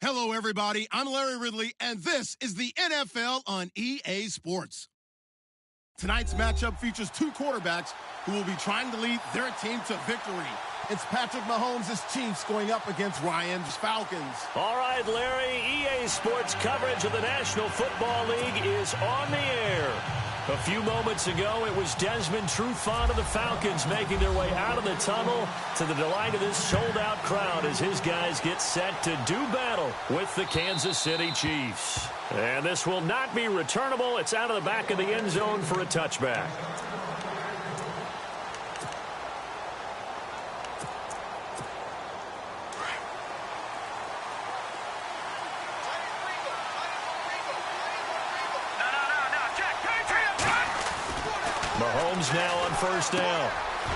Hello, everybody. I'm Larry Ridley, and this is the NFL on EA Sports. Tonight's matchup features two quarterbacks who will be trying to lead their team to victory. It's Patrick Mahomes' Chiefs going up against Ryan's Falcons. All right, Larry, EA Sports coverage of the National Football League is on the air. A few moments ago, it was Desmond Trufant of the Falcons making their way out of the tunnel to the delight of this sold-out crowd as his guys get set to do battle with the Kansas City Chiefs. And this will not be returnable. It's out of the back of the end zone for a touchback. Mahomes now on first down.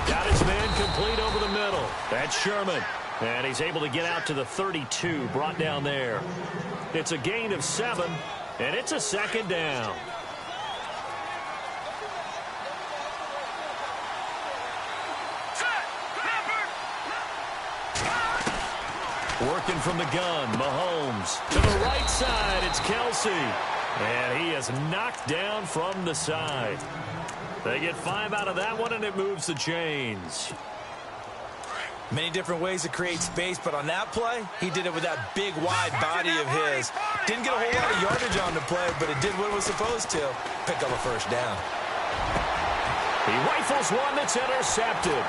Got his man complete over the middle. That's Sherman. And he's able to get out to the 32, brought down there. It's a gain of 7, and it's a second down. Working from the gun, Mahomes. To the right side, it's Kelsey. And he is knocked down from the side. They get 5 out of that one, and it moves the chains. Many different ways to create space, but on that play, he did it with that big, wide body of his. Didn't get a whole lot of yardage on the play, but it did what it was supposed to. Pick up a first down. He rifles one that's intercepted.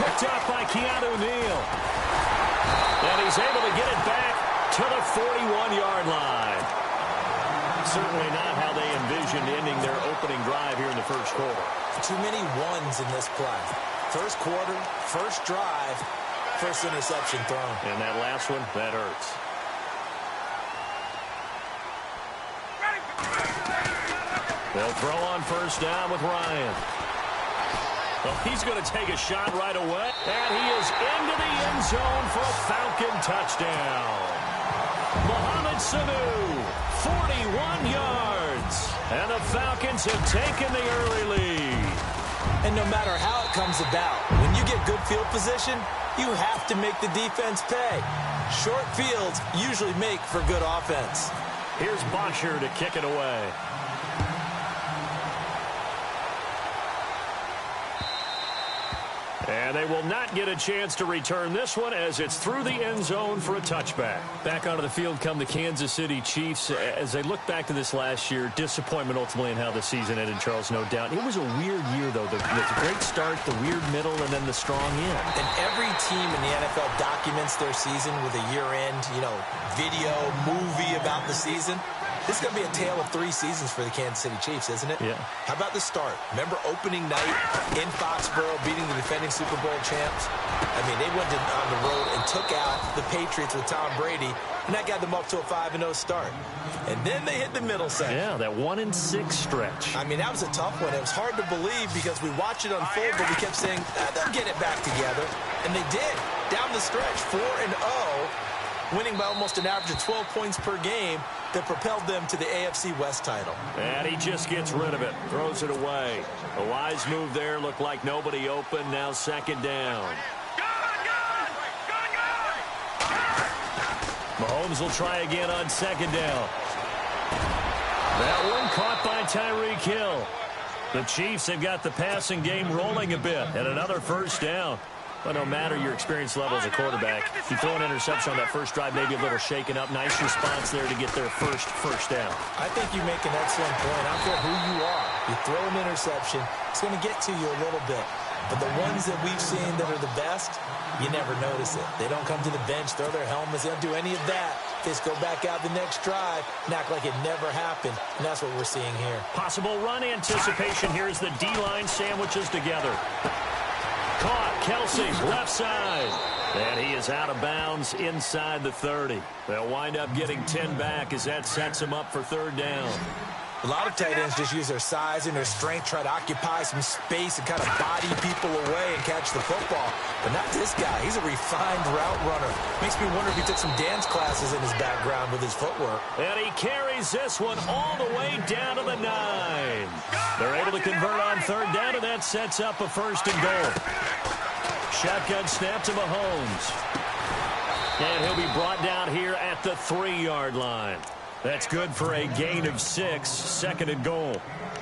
Picked up by Keanu Neal. And he's able to get it back to the 41-yard line. Certainly not how they envisioned ending their opening drive here in the first quarter. Too many ones in this play. First quarter, first drive, first interception thrown. And that last one, that hurts. They'll throw on first down with Ryan. Well, he's going to take a shot right away. And he is into the end zone for a Falcon touchdown. Mohamed Sanu, 41 yards. And the Falcons have taken the early lead. And no matter how it comes about, when you get good field position, you have to make the defense pay. Short fields usually make for good offense. Here's Bosher to kick it away. And they will not get a chance to return this one as it's through the end zone for a touchback. Back onto the field come the Kansas City Chiefs. As they look back to this last year, disappointment ultimately in how the season ended, Charles, no doubt. It was a weird year, though. The great start, the weird middle, and then the strong end. And every team in the NFL documents their season with a year-end, video, movie about the season. This is going to be a tale of 3 seasons for the Kansas City Chiefs, isn't it? Yeah. How about the start? Remember opening night in Foxborough, beating the defending Super Bowl champs? I mean, they went on the road and took out the Patriots with Tom Brady, and that got them up to a 5-0 start. And then they hit the middle section. Yeah, that 1-6 stretch. I mean, that was a tough one. It was hard to believe because we watched it unfold, but we kept saying, they'll get it back together. And they did. Down the stretch, 4-0. Winning by almost an average of 12 points per game that propelled them to the AFC West title. And he just gets rid of it, throws it away. A wise move there, looked like nobody open, now second down. Mahomes will try again on second down. That one caught by Tyreek Hill. The Chiefs have got the passing game rolling a bit, and another first down. But no matter your experience level as a quarterback, you throw an interception on that first drive, maybe a little shaken up. Nice response there to get their first down. I think you make an excellent point. I don't care who you are. You throw an interception, it's going to get to you a little bit. But the ones that we've seen that are the best, you never notice it. They don't come to the bench, throw their helmets. They don't do any of that. They just go back out the next drive and act like it never happened. And that's what we're seeing here. Possible run anticipation here as the D-line sandwiches together. Caught, Kelsey, left side. And he is out of bounds inside the 30. They'll wind up getting 10 back as that sets him up for third down. A lot of tight ends just use their size and their strength, try to occupy some space and kind of body people away and catch the football. But not this guy. He's a refined route runner. Makes me wonder if he took some dance classes in his background with his footwork. And he carries this one all the way down to the 9. They're able to convert on third down, and that sets up a 1st and goal. Shotgun snap to Mahomes. And he'll be brought down here at the 3-yard line. That's good for a gain of 6, second and goal.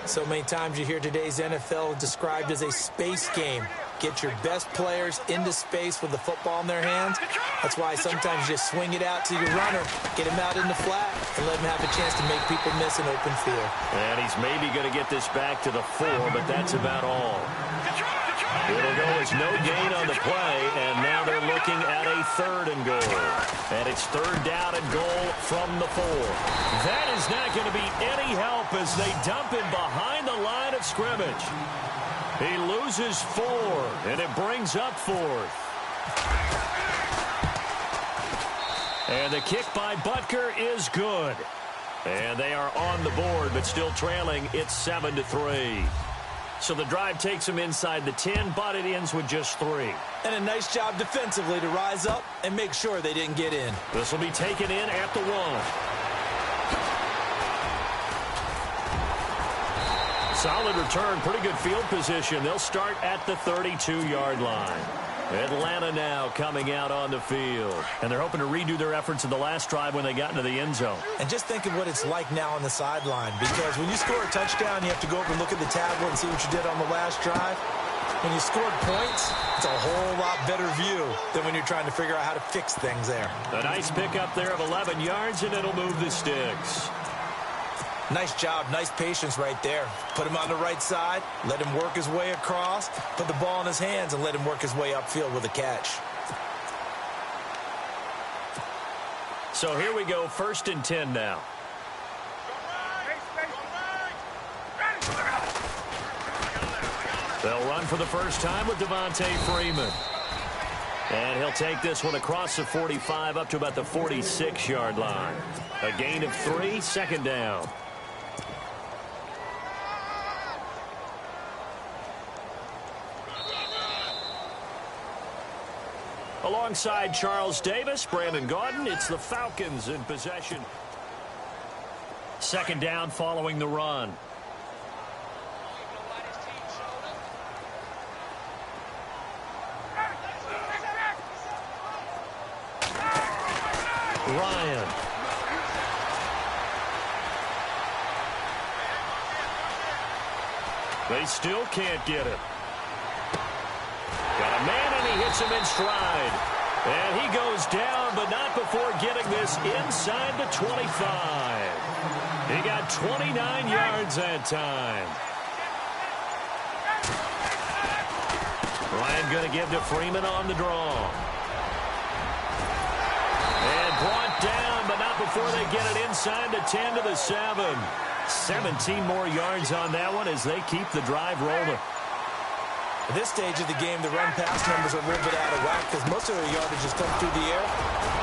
So many times you hear today's NFL described as a space game. Get your best players into space with the football in their hands. That's why sometimes you just swing it out to your runner, get him out in the flat, and let him have a chance to make people miss an open field. And he's maybe going to get this back to the 4, but that's about all. It'll go as no gain on the play, and now they're looking at a 3rd and goal. And it's 3rd down and goal from the 4. That is not going to be any help as they dump him behind the line of scrimmage. He loses 4, and it brings up 4th. And the kick by Butker is good. And they are on the board, but still trailing. It's 7-3. So the drive takes them inside the 10, but it ends with just 3. And a nice job defensively to rise up and make sure they didn't get in. This will be taken in at the 1. Solid return, pretty good field position. They'll start at the 32-yard line. Atlanta now coming out on the field. And they're hoping to redo their efforts in the last drive when they got into the end zone. And just think of what it's like now on the sideline. Because when you score a touchdown, you have to go over and look at the tablet and see what you did on the last drive. When you scored points, it's a whole lot better view than when you're trying to figure out how to fix things there. A nice pickup there of 11 yards, and it'll move the sticks. Nice job, nice patience right there. Put him on the right side, let him work his way across, put the ball in his hands, and let him work his way upfield with a catch. So here we go, 1st and 10 now. They'll run for the first time with Devontae Freeman. And he'll take this one across the 45 up to about the 46-yard line. A gain of 3, 2nd down. Alongside Charles Davis, Brandon Gaudin, it's the Falcons in possession. 2nd down following the run. Ryan. They still can't get it. Got a man, and he hits him in stride. And he goes down, but not before getting this inside the 25. He got 29 yards that time. Ryan going to give to Freeman on the draw. And brought down, but not before they get it inside the 10 to the 7. 17 more yards on that one as they keep the drive rolling. At this stage of the game, the run-pass numbers are a little bit out of whack because most of their yardage has come through the air.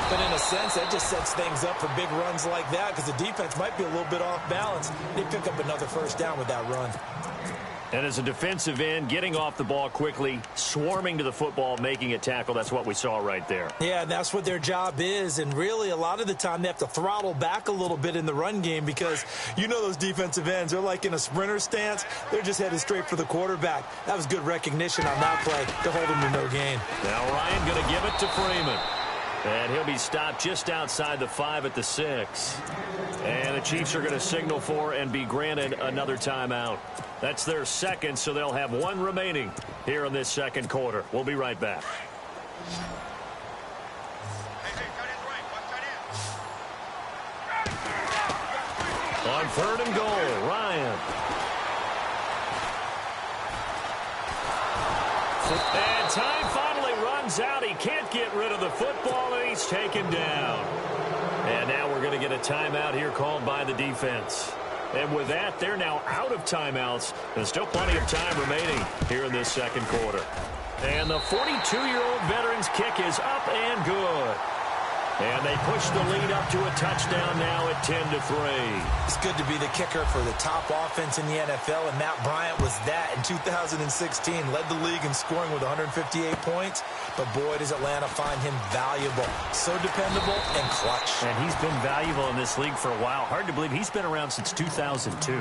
But in a sense, that just sets things up for big runs like that because the defense might be a little bit off balance. They pick up another 1st down with that run. And as a defensive end, getting off the ball quickly, swarming to the football, making a tackle, that's what we saw right there. Yeah, and that's what their job is. And really, a lot of the time, they have to throttle back a little bit in the run game because you know those defensive ends, they're like in a sprinter stance. They're just headed straight for the quarterback. That was good recognition on that play to hold him to no gain. Now Ryan going to give it to Freeman. And he'll be stopped just outside the 5 at the 6. And the Chiefs are going to signal for and be granted another timeout. That's their 2nd, so they'll have 1 remaining here in this 2nd quarter. We'll be right back. On 3rd and goal, Ryan. And time finally runs out. He can't get rid of the football, and he's taken down. And now we're going to get a timeout here called by the defense. And with that, they're now out of timeouts. There's still plenty of time remaining here in this 2nd quarter. And the 42-year-old veteran's kick is up and good. And they push the lead up to a touchdown now at 10-3. It's good to be the kicker for the top offense in the NFL, and Matt Bryant was that in 2016. Led the league in scoring with 158 points, but boy, does Atlanta find him valuable. So dependable and clutch. And he's been valuable in this league for a while. Hard to believe he's been around since 2002.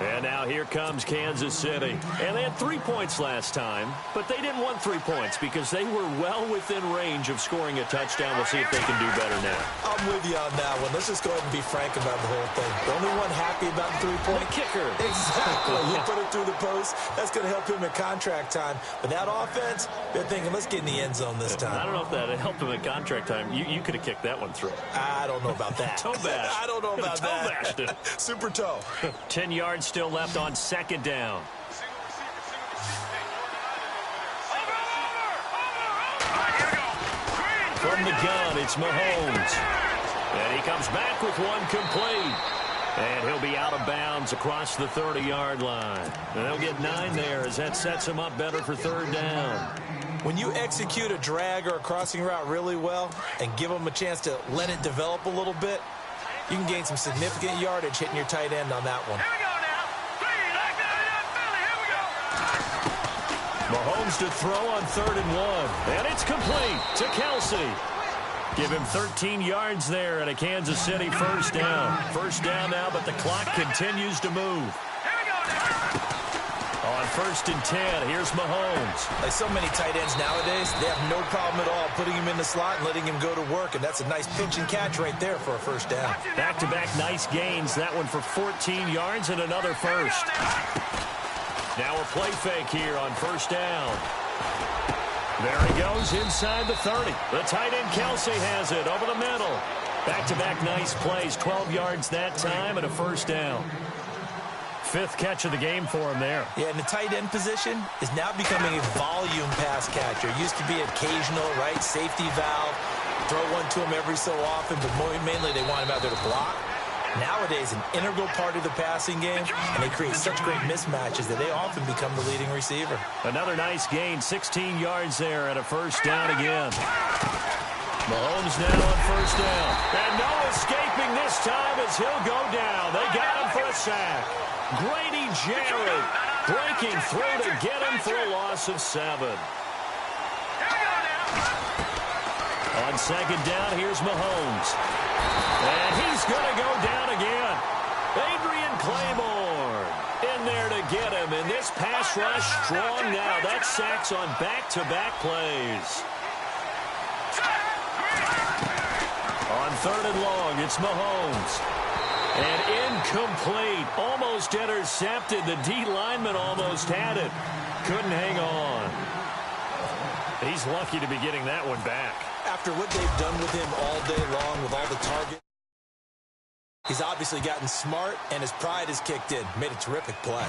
And now here comes Kansas City. And they had 3 points last time, but they didn't want 3 points because they were well within range of scoring a touchdown. We'll see if they can do better now. I'm with you on that one. Let's just go ahead and be frank about the whole thing. The only one happy about the 3-point kicker. Exactly. You put it through the post. That's going to help him in contract time. But that offense, they're thinking, let's get in the end zone this time. I don't know if that helped him in contract time. You could have kicked that one through. I don't know about that. Toe bash. I don't know about that. Toe bashed it. Super toe. 10 yards still left on second down. From the gun, it's Mahomes. And he comes back with one complete. And he'll be out of bounds across the 30-yard line. And they'll get 9 there as that sets him up better for third down. When you execute a drag or a crossing route really well and give them a chance to let it develop a little bit, you can gain some significant yardage hitting your tight end on that one. Mahomes to throw on 3rd and 1. And it's complete to Kelsey. Give him 13 yards there at a Kansas City first down. First down now, but the clock continues to move. On 1st and 10, here's Mahomes. Like so many tight ends nowadays, they have no problem at all putting him in the slot and letting him go to work, and that's a nice pitch and catch right there for a first down. Back-to-back nice gains. That one for 14 yards and another first. Now a play fake here on first down. There he goes inside the 30. The tight end Kelsey has it over the middle. Back-to-back nice plays. 12 yards that time and a first down. 5th catch of the game for him there. Yeah, and the tight end position is now becoming a volume pass catcher. It used to be occasional, right, safety valve. Throw one to him every so often, but mainly they want him out there to block. Nowadays, an integral part of the passing game, and they create such great mismatches that they often become the leading receiver. Another nice gain, 16 yards there and a first down again. Mahomes now on first down. And no escaping this time as he'll go down. They got him for a sack. Grady Jarrett breaking through to get him for a loss of 7. On second down, here's Mahomes. And he's going to go down again. Adrian Claiborne in there to get him. And this pass rush strong now. That's sacks on back-to-back plays. On 3rd and long, it's Mahomes. And incomplete. Almost intercepted. The D lineman almost had it. Couldn't hang on. He's lucky to be getting that one back. After what they've done with him all day long with all the targets, he's obviously gotten smart, and his pride has kicked in. Made a terrific play.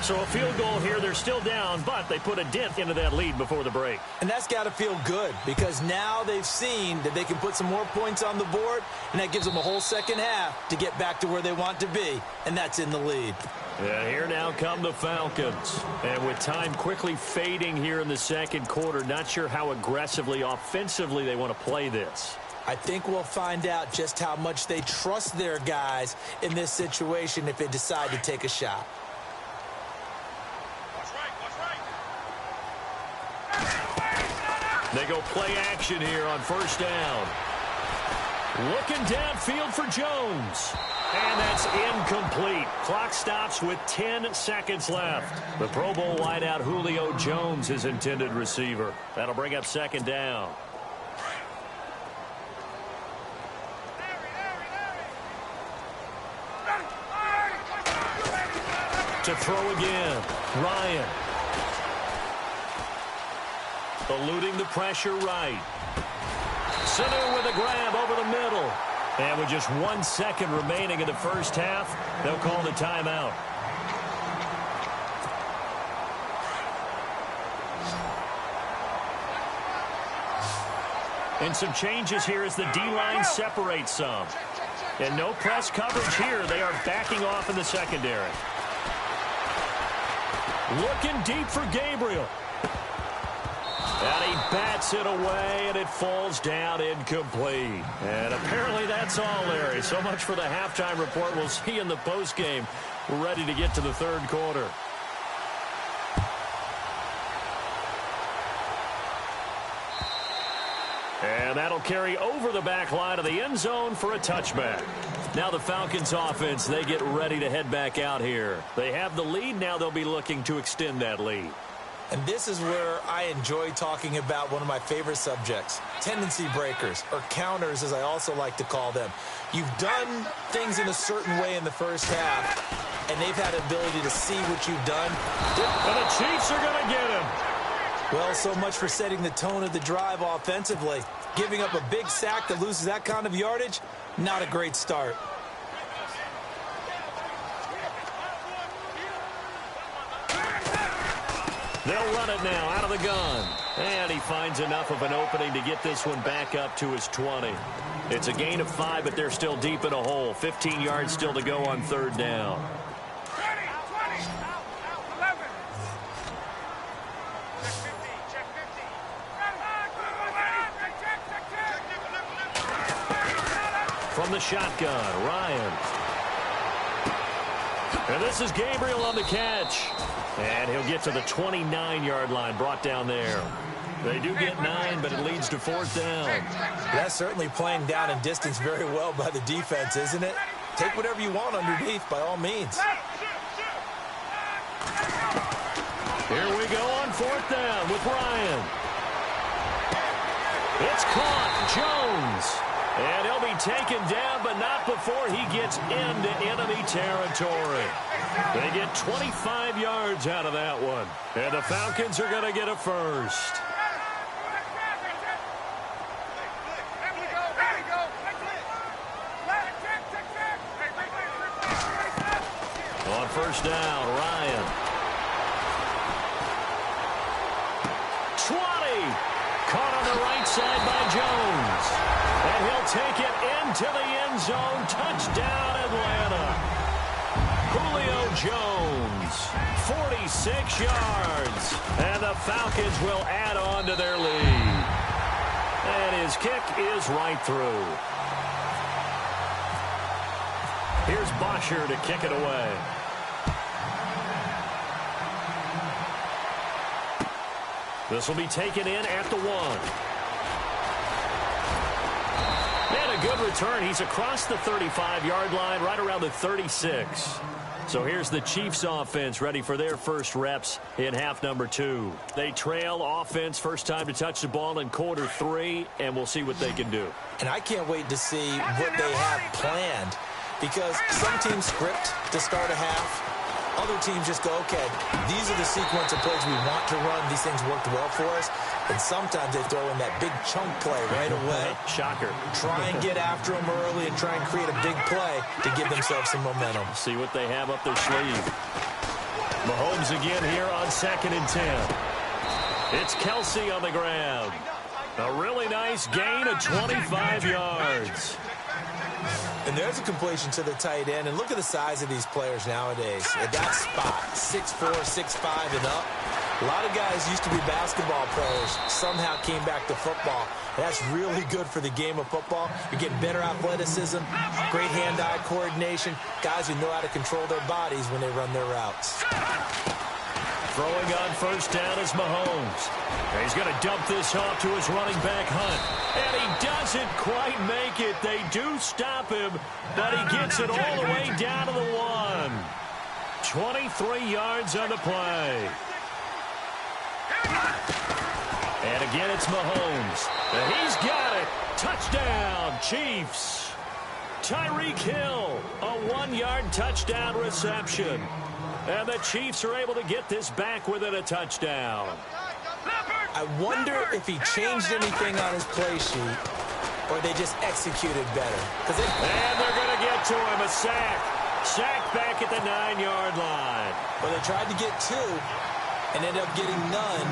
So a field goal here. They're still down, but they put a dent into that lead before the break. And that's got to feel good because now they've seen that they can put some more points on the board, and that gives them a whole second half to get back to where they want to be, and that's in the lead. Yeah, here now come the Falcons. And with time quickly fading here in the second quarter, not sure how aggressively, offensively they want to play this. I think we'll find out just how much they trust their guys in this situation if they decide to take a shot. They go play action here on first down. Looking downfield for Jones. And that's incomplete. Clock stops with 10 seconds left. The Pro Bowl wideout Julio Jones is intended receiver. That'll bring up second down. To throw again, Ryan. Eluding the pressure right. Sanu with a grab over the middle. And with just 1 second remaining in the first half, they'll call the timeout. And some changes here as the D-line separates some. And no press coverage here. They are backing off in the secondary. Looking deep for Gabriel. And he bats it away, and it falls down incomplete. And apparently that's all, Larry. So much for the halftime report. We'll see in the postgame. We're ready to get to the third quarter. And that'll carry over the back line of the end zone for a touchback. Now the Falcons offense, they get ready to head back out here. They have the lead. Now they'll be looking to extend that lead. And this is where I enjoy talking about one of my favorite subjects, tendency breakers, or counters as I also like to call them. You've done things in a certain way in the first half, and they've had the ability to see what you've done. And the Chiefs are going to get him. Well, so much for setting the tone of the drive offensively. Giving up a big sack that loses that kind of yardage, not a great start. They'll run it now out of the gun. And he finds enough of an opening to get this one back up to his 20. It's a gain of 5, but they're still deep in a hole. 15 yards still to go on third down. From the shotgun, Ryan. And this is Gabriel on the catch. And he'll get to the 29-yard line, brought down there. They do get 9, but it leads to fourth down. That's certainly playing down in distance very well by the defense, isn't it? Take whatever you want underneath, by all means. Here we go on fourth down with Ryan. It's caught. Jones. And he'll be taken down, but not before he gets into enemy territory. They get 25 yards out of that one. And the Falcons are going to get a first. On first down, Ryan. 20. Caught on the right side by Jones. And he'll take it into the end zone. Touchdown, Atlanta. Julio Jones, 46 yards. And the Falcons will add on to their lead. And his kick is right through. Here's Bosher to kick it away. This will be taken in at the 1. And a good return. He's across the 35-yard line, right around the 36. So here's the Chiefs offense ready for their first reps in half number 2. They trail offense first time to touch the ball in quarter 3, and we'll see what they can do. And I can't wait to see what they have planned, because some teams script to start a half. Other teams just go, okay, these are the sequence of plays we want to run. These things worked well for us. And sometimes they throw in that big chunk play right away. Shocker. Try and get after them early and try and create a big play to give themselves some momentum. See what they have up their sleeve. Mahomes again here on 2nd and 10. It's Kelsey on the ground. A really nice gain of 25 yards. And there's a completion to the tight end. And look at the size of these players nowadays. At that spot, 6'4", 6'5", and up. A lot of guys used to be basketball players, somehow came back to football. That's really good for the game of football. You're getting better athleticism, great hand-eye coordination, guys who know how to control their bodies when they run their routes. Throwing on first down is Mahomes. He's going to dump this off to his running back, Hunt. And he doesn't quite make it. They do stop him, but he gets it all the way down to the 1. 23 yards on the play. And again, it's Mahomes. And he's got it. Touchdown, Chiefs. Tyreek Hill, a 1-yard touchdown reception. And the Chiefs are able to get this back within a touchdown. I wonder if he changed anything on his play sheet or they just executed better. And they're going to get to him. A sack. Sack back at the 9-yard line. Well, they tried to get 2 and ended up getting none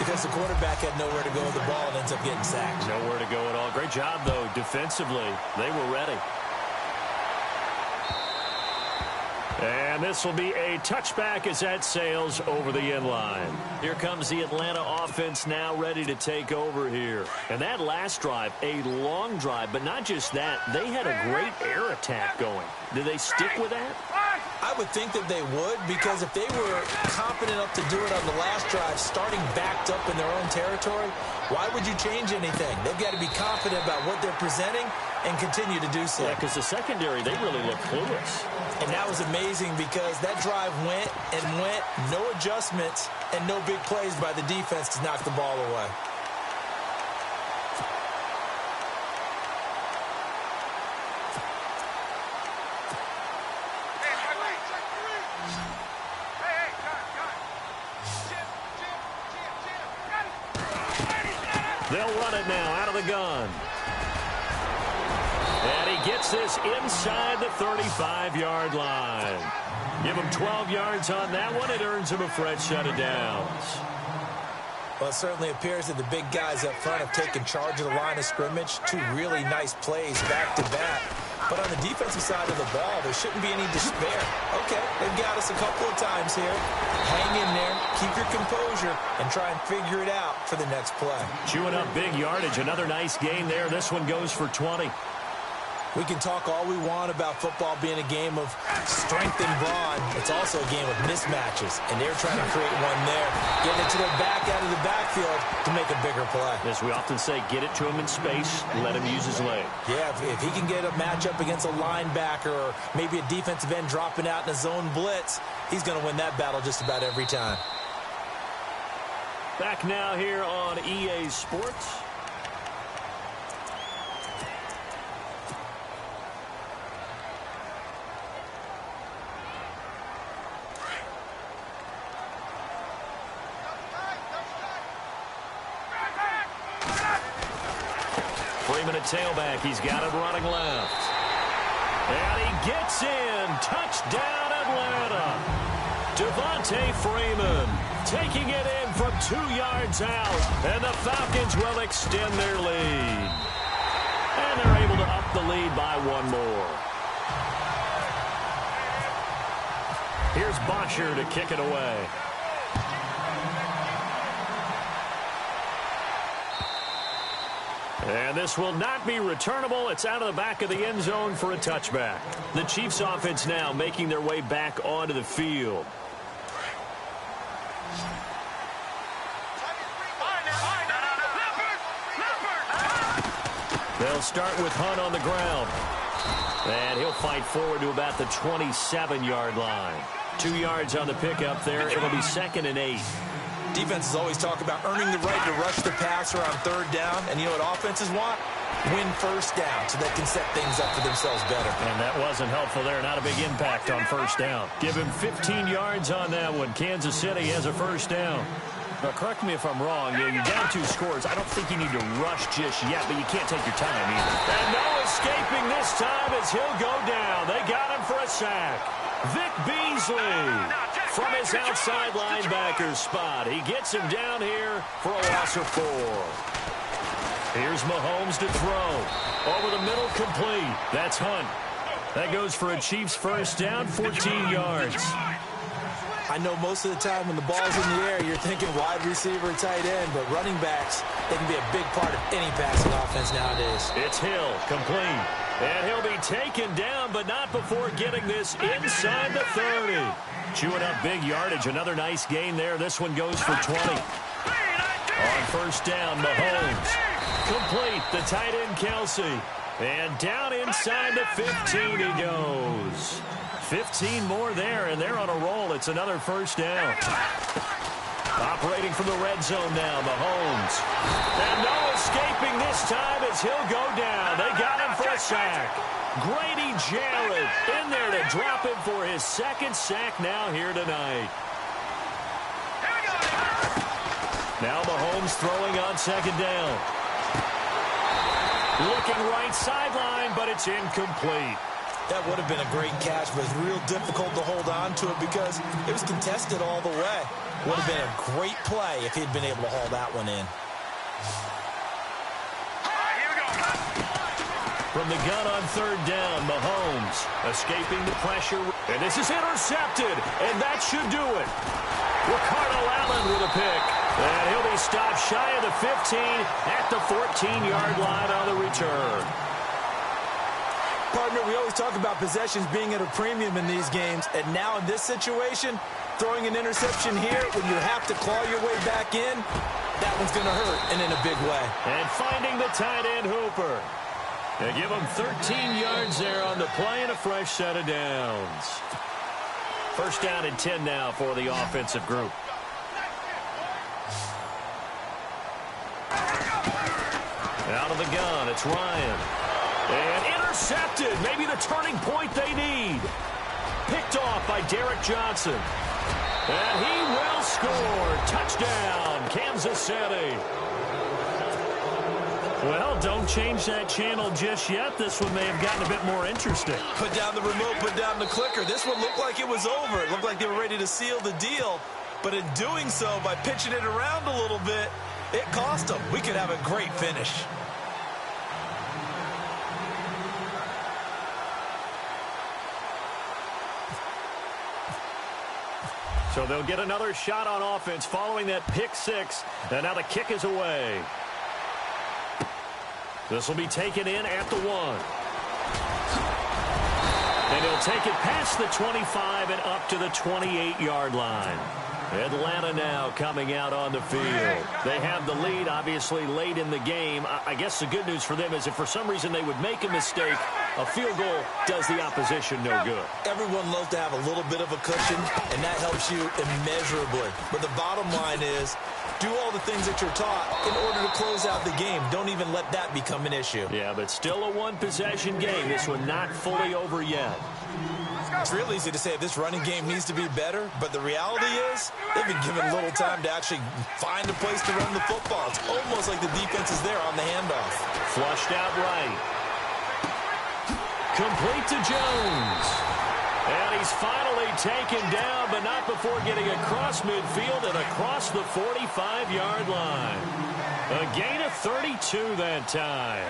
because the quarterback had nowhere to go with the ball and ends up getting sacked. Nowhere to go at all. Great job, though, defensively. They were ready. And this will be a touchback as that sails over the end line. Here comes the Atlanta offense now ready to take over here. And that last drive, a long drive, but not just that. They had a great air attack going. Did they stick with that? I would think that they would, because if they were confident enough to do it on the last drive, starting backed up in their own territory, why would you change anything? They've got to be confident about what they're presenting and continue to do so. Yeah, because the secondary, they really look clueless. And that was amazing because that drive went and went, no adjustments, and no big plays by the defense to knock the ball away. They'll run it now out of the gun. And he gets this inside the 35-yard line. Give him 12 yards on that one. It earns him a fresh set of downs. Well, it certainly appears that the big guys up front have taken charge of the line of scrimmage. Two really nice plays back-to-back. But on the defensive side of the ball, there shouldn't be any despair. Okay, they've got us a couple of times here. Hang in there, keep your composure, and try and figure it out for the next play. Chewing up big yardage. Another nice gain there. This one goes for 20. We can talk all we want about football being a game of strength and brawn. It's also a game of mismatches, and they're trying to create one there, getting it to their back out of the backfield to make a bigger play. As we often say, get it to him in space, let him use his leg. Yeah, if he can get a matchup against a linebacker or maybe a defensive end dropping out in a zone blitz, he's going to win that battle just about every time. Back now here on EA Sports. Freeman at tailback. He's got it running left. And he gets in. Touchdown, Atlanta. Devontae Freeman taking it in from 2 yards out. And the Falcons will extend their lead. And they're able to up the lead by one more. Here's Bosher to kick it away. And this will not be returnable. It's out of the back of the end zone for a touchback. The Chiefs offense now making their way back onto the field. They'll start with Hunt on the ground. And he'll fight forward to about the 27-yard line. 2 yards on the pickup there. It'll be 2nd and 8. Defenses always talk about earning the right to rush the passer on 3rd down. And you know what offenses want? Win 1st down so they can set things up for themselves better. And that wasn't helpful there. Not a big impact on 1st down. Give him 15 yards on that one. Kansas City has a 1st down. Now, correct me if I'm wrong. You're down 2 scores. I don't think you need to rush just yet, but you can't take your time either. And no escaping this time as he'll go down. They got him for a sack. Vic Beasley from his outside linebacker spot. He gets him down here for a loss of 4. Here's Mahomes to throw. Over the middle, complete. That's Hunt. That goes for a Chiefs 1st down, 14 yards. I know most of the time when the ball's in the air, you're thinking wide receiver, tight end, but running backs, they can be a big part of any passing offense nowadays. It's Hill, complete. And he'll be taken down, but not before getting this inside the 30. Chewing up big yardage. Another nice gain there. This one goes for 20. On 1st down, Mahomes. Complete. The tight end, Kelsey. And down inside the 15 he goes. 15 more there, and they're on a roll. It's another 1st down. Operating from the red zone now, Mahomes. And no escaping this time as he'll go down. They got him for a sack. Grady Jarrett in there to drop him for his 2nd sack now here tonight. Now Mahomes throwing on 2nd down. Looking right sideline, but it's incomplete. That would have been a great catch, but it's real difficult to hold on to it because it was contested all the way. Would have been a great play if he'd been able to haul that one in. From the gun on 3rd down, Mahomes escaping the pressure. And this is intercepted, and that should do it. Ricardo Allen with a pick. And he'll be stopped shy of the 15 at the 14-yard line on the return. Partner, we always talk about possessions being at a premium in these games, and now in this situation, throwing an interception here when you have to claw your way back in, that one's going to hurt, and in a big way. And finding the tight end, Hooper. They give him 13 yards there on the play and a fresh set of downs. First down and 10 now for the offensive group. Out of the gun, it's Ryan. And intercepted. Maybe the turning point they need. Picked off by Derek Johnson. And he will score. Touchdown, Kansas City. Well, don't change that channel just yet. This one may have gotten a bit more interesting. Put down the remote, put down the clicker. This one looked like it was over. It looked like they were ready to seal the deal. But in doing so, by pitching it around a little bit, it cost them. We could have a great finish. So they'll get another shot on offense following that pick six. And now the kick is away. This will be taken in at the 1. And he'll take it past the 25 and up to the 28-yard line. Atlanta now coming out on the field. They have the lead, obviously, late in the game. I guess the good news for them is if for some reason they would make a mistake, a field goal does the opposition no good. Everyone loves to have a little bit of a cushion, and that helps you immeasurably. But the bottom line is, do all the things that you're taught in order to close out the game. Don't even let that become an issue. Yeah, but still a one-possession game. This one not fully over yet. It's real easy to say this running game needs to be better, but the reality is they've been given little time to actually find a place to run the football. It's almost like the defense is there on the handoff. Flushed out right. Complete to Jones. And he's finally taken down, but not before getting across midfield and across the 45-yard line. A gain of 32 that time.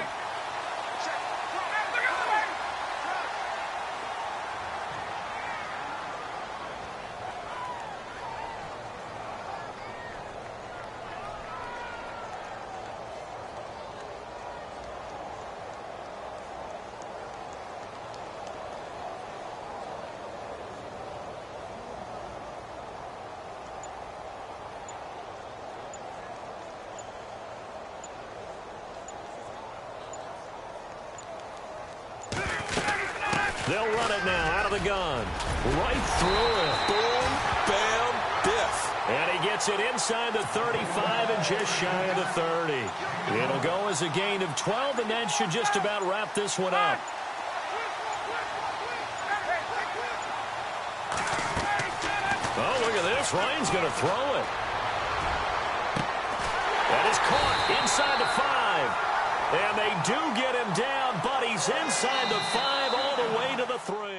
They'll run it now out of the gun. Right through it. Boom, bam, biff. And he gets it inside the 35 and just shy of the 30. It'll go as a gain of 12, and that should just about wrap this one up. Oh, look at this. Ryan's going to throw it. That is caught inside the 5. And they do get him down, but he's inside the 5 all the way to the 3.